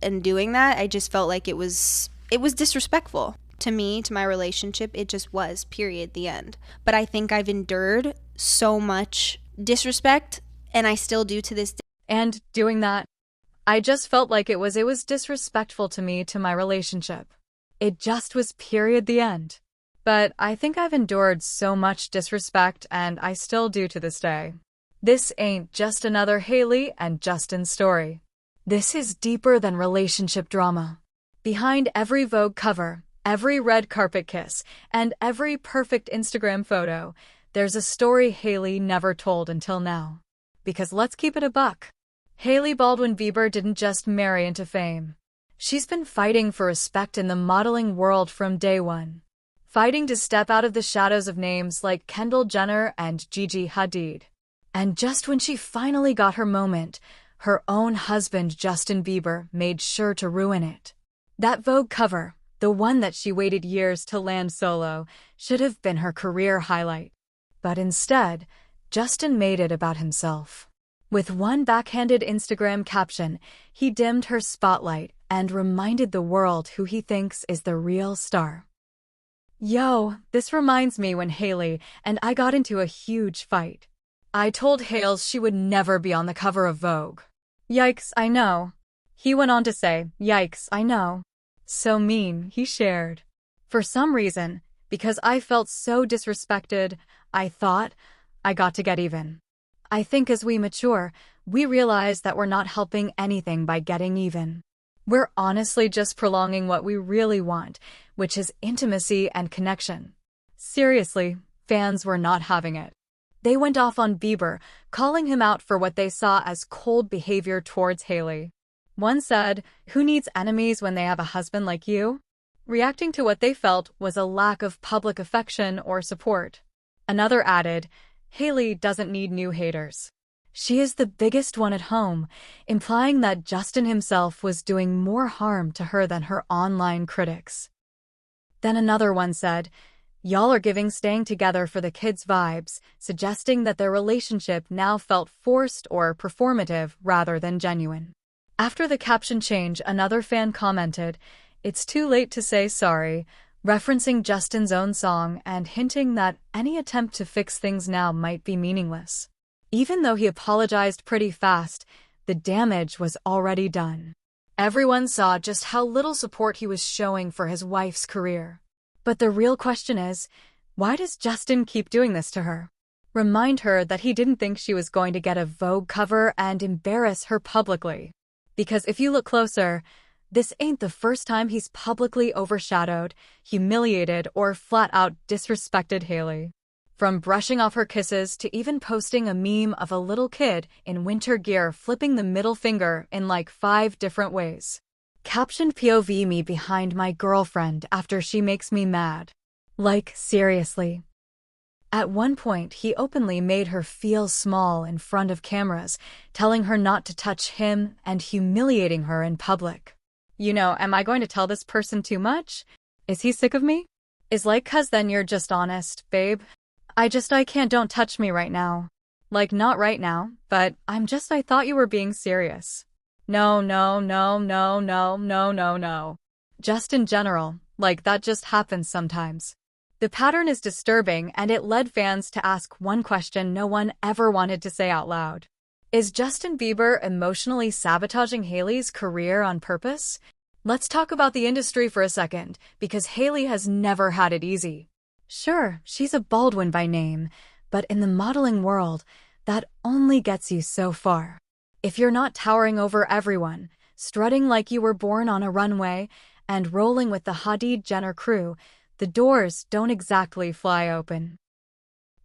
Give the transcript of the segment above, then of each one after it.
and doing that, I just felt like it was disrespectful to me, to my relationship. It just was, period, the end. But I think I've endured so much disrespect, and I still do to this day. And doing that, I just felt like it was disrespectful to me, to my relationship. It just was, period, the end. But I think I've endured so much disrespect, and I still do to this day. This ain't just another Hailey and Justin story. This is deeper than relationship drama. Behind every Vogue cover, every red carpet kiss, and every perfect Instagram photo, there's a story Hailey never told until now. Because let's keep it a buck. Hailey Baldwin Bieber didn't just marry into fame. She's been fighting for respect in the modeling world from day one. Fighting to step out of the shadows of names like Kendall Jenner and Gigi Hadid. And just when she finally got her moment, her own husband Justin Bieber made sure to ruin it. That Vogue cover, the one that she waited years to land solo, should have been her career highlight. But instead, Justin made it about himself. With one backhanded Instagram caption, he dimmed her spotlight and reminded the world who he thinks is the real star. Yo, this reminds me when Hailey and I got into a huge fight. I told Hales she would never be on the cover of Vogue. Yikes, I know. He went on to say, yikes, I know. So mean, he shared. For some reason, because I felt so disrespected, I thought I got to get even. I think as we mature, we realize that we're not helping anything by getting even. We're honestly just prolonging what we really want, which is intimacy and connection. Seriously, fans were not having it. They went off on Bieber, calling him out for what they saw as cold behavior towards Hailey. One said, "Who needs enemies when they have a husband like you?" Reacting to what they felt was a lack of public affection or support. Another added, "Hailey doesn't need new haters. She is the biggest one at home," implying that Justin himself was doing more harm to her than her online critics. Then another one said, "Y'all are giving staying together for the kids' vibes," suggesting that their relationship now felt forced or performative rather than genuine. After the caption change, another fan commented, "It's too late to say sorry," referencing Justin's own song and hinting that any attempt to fix things now might be meaningless. Even though he apologized pretty fast, the damage was already done. Everyone saw just how little support he was showing for his wife's career. But the real question is, why does Justin keep doing this to her? Remind her that he didn't think she was going to get a Vogue cover and embarrass her publicly. Because if you look closer, this ain't the first time he's publicly overshadowed, humiliated, or flat-out disrespected Hailey. From brushing off her kisses to even posting a meme of a little kid in winter gear flipping the middle finger in like 5 different ways. Captioned POV me behind my girlfriend after she makes me mad. Like, seriously. At one point, he openly made her feel small in front of cameras, telling her not to touch him and humiliating her in public. You know, am I going to tell this person too much? Is he sick of me? Is like, 'cause then you're just honest, babe. I can't, don't touch me right now. Like, not right now, but I thought you were being serious. No, no, no, no, no, no, no, no. Just in general, like that just happens sometimes. The pattern is disturbing, and it led fans to ask one question no one ever wanted to say out loud. Is Justin Bieber emotionally sabotaging Hailey's career on purpose? Let's talk about the industry for a second, because Hailey has never had it easy. Sure, she's a Baldwin by name, but in the modeling world, that only gets you so far. If you're not towering over everyone, strutting like you were born on a runway, and rolling with the Hadid-Jenner crew, the doors don't exactly fly open.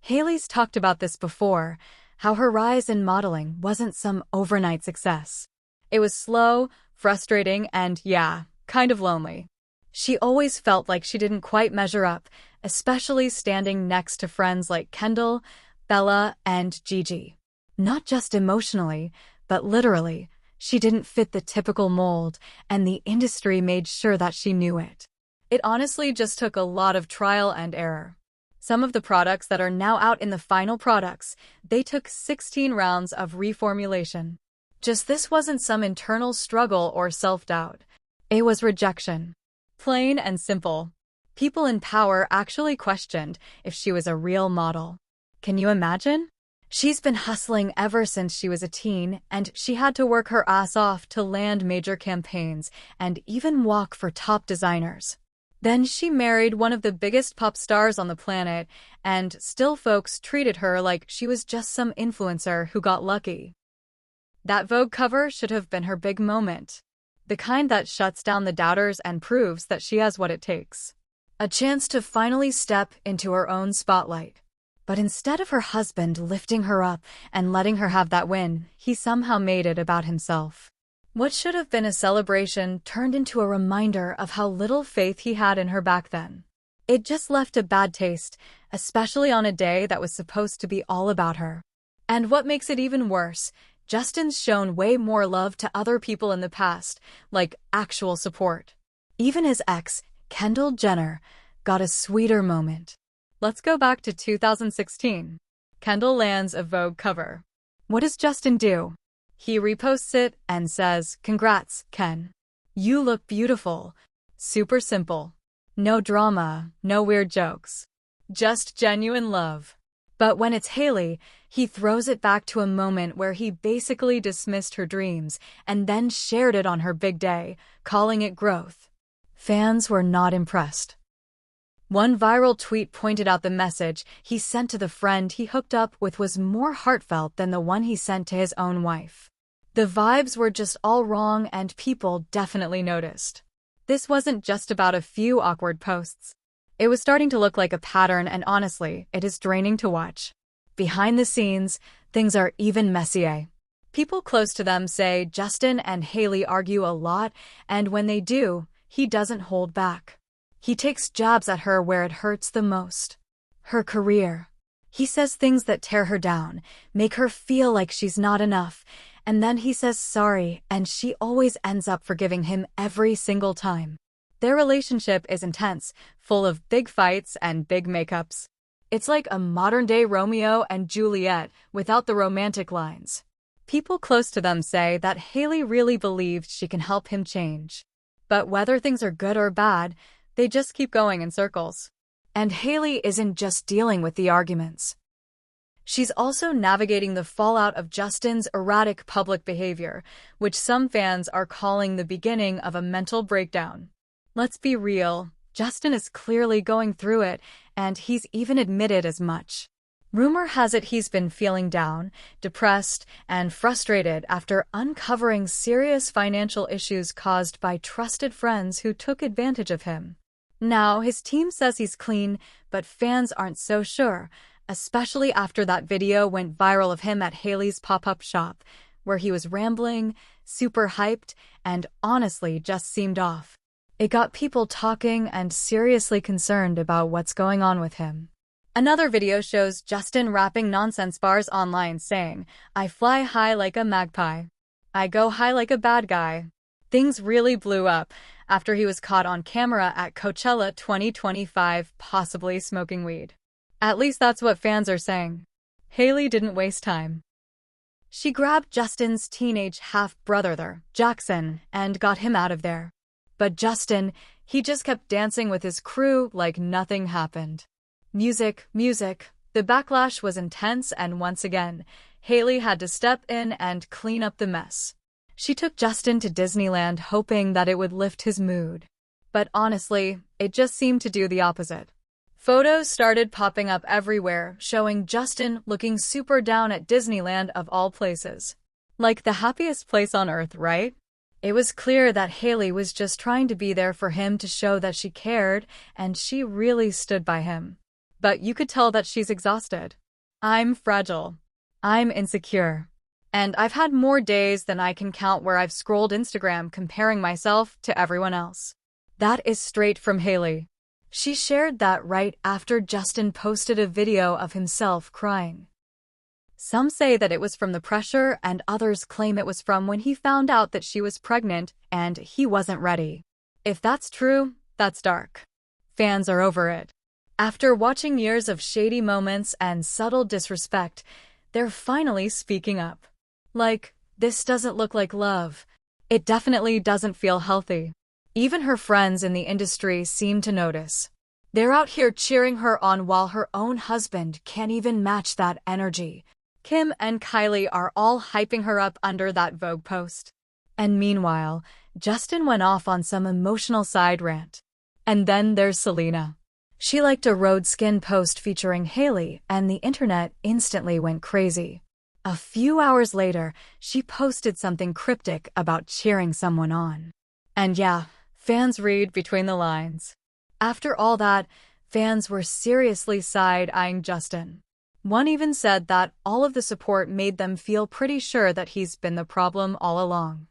Hailey's talked about this before, how her rise in modeling wasn't some overnight success. It was slow, frustrating, and yeah, kind of lonely. She always felt like she didn't quite measure up, especially standing next to friends like Kendall, Bella, and Gigi. Not just emotionally, but literally, she didn't fit the typical mold, and the industry made sure that she knew it. It honestly just took a lot of trial and error. Some of the products that are now out in the final products, they took 16 rounds of reformulation. Just this wasn't some internal struggle or self-doubt. It was rejection. Plain and simple. People in power actually questioned if she was a real model. Can you imagine? She's been hustling ever since she was a teen, and she had to work her ass off to land major campaigns and even walk for top designers. Then she married one of the biggest pop stars on the planet, and still folks treated her like she was just some influencer who got lucky. That Vogue cover should have been her big moment. The kind that shuts down the doubters and proves that she has what it takes. A chance to finally step into her own spotlight. But instead of her husband lifting her up and letting her have that win, he somehow made it about himself. What should have been a celebration turned into a reminder of how little faith he had in her back then. It just left a bad taste, especially on a day that was supposed to be all about her. And what makes it even worse, Justin's shown way more love to other people in the past, like actual support. Even his ex, Kendall Jenner, got a sweeter moment. Let's go back to 2016. Kendall lands a Vogue cover. What does Justin do? He reposts it and says, "Congrats, Ken. You look beautiful." Super simple. No drama, no weird jokes. Just genuine love. But when it's Hailey, he throws it back to a moment where he basically dismissed her dreams and then shared it on her big day, calling it growth. Fans were not impressed. One viral tweet pointed out the message he sent to the friend he hooked up with was more heartfelt than the one he sent to his own wife. The vibes were just all wrong, and people definitely noticed. This wasn't just about a few awkward posts. It was starting to look like a pattern, and honestly, it is draining to watch. Behind the scenes, things are even messier. People close to them say Justin and Hailey argue a lot, and when they do, he doesn't hold back. He takes jabs at her where it hurts the most. Her career. He says things that tear her down, make her feel like she's not enough, and then he says sorry, and she always ends up forgiving him every single time. Their relationship is intense, full of big fights and big makeups. It's like a modern-day Romeo and Juliet without the romantic lines. People close to them say that Hailey really believes she can help him change. But whether things are good or bad, they just keep going in circles. And Hailey isn't just dealing with the arguments. She's also navigating the fallout of Justin's erratic public behavior, which some fans are calling the beginning of a mental breakdown. Let's be real, Justin is clearly going through it, and he's even admitted as much. Rumor has it he's been feeling down, depressed, and frustrated after uncovering serious financial issues caused by trusted friends who took advantage of him. Now, his team says he's clean, but fans aren't so sure, especially after that video went viral of him at Hailey's pop-up shop, where he was rambling, super hyped, and honestly just seemed off. It got people talking and seriously concerned about what's going on with him. Another video shows Justin rapping nonsense bars online saying, "I fly high like a magpie. I go high like a bad guy." Things really blew up after he was caught on camera at Coachella 2025, possibly smoking weed. At least that's what fans are saying. Hailey didn't waste time. She grabbed Justin's teenage half-brother there, Jackson, and got him out of there. But Justin, he just kept dancing with his crew like nothing happened. Music. The backlash was intense, and once again, Hailey had to step in and clean up the mess. She took Justin to Disneyland hoping that it would lift his mood. But honestly, it just seemed to do the opposite. Photos started popping up everywhere, showing Justin looking super down at Disneyland of all places. Like the happiest place on earth, right? It was clear that Hailey was just trying to be there for him to show that she cared, and she really stood by him. But you could tell that she's exhausted. "I'm fragile. I'm insecure. And I've had more days than I can count where I've scrolled Instagram comparing myself to everyone else." That is straight from Hailey. She shared that right after Justin posted a video of himself crying. Some say that it was from the pressure, and others claim it was from when he found out that she was pregnant and he wasn't ready. If that's true, that's dark. Fans are over it. After watching years of shady moments and subtle disrespect, they're finally speaking up. Like, This doesn't look like love. It definitely doesn't feel healthy. Even her friends in the industry seem to notice. They're out here cheering her on while her own husband can't even match that energy. Kim and Kylie are all hyping her up under that Vogue post. And meanwhile, Justin went off on some emotional side rant. And then there's Selena. She liked a road skin post featuring Hailey, and the internet instantly went crazy. A few hours later, she posted something cryptic about cheering someone on. And yeah, fans read between the lines. After all that, fans were seriously side-eyeing Justin. One even said that all of the support made them feel pretty sure that he's been the problem all along.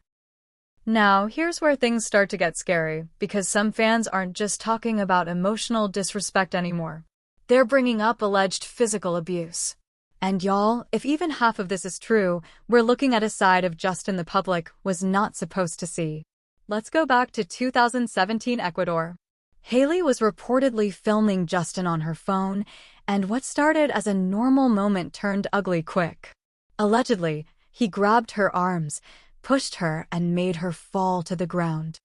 Now, here's where things start to get scary, because some fans aren't just talking about emotional disrespect anymore. They're bringing up alleged physical abuse. And y'all, if even half of this is true, we're looking at a side of Justin the public was not supposed to see. Let's go back to 2017 Ecuador. Hailey was reportedly filming Justin on her phone, and what started as a normal moment turned ugly quick. Allegedly, he grabbed her arms, pushed her, and made her fall to the ground.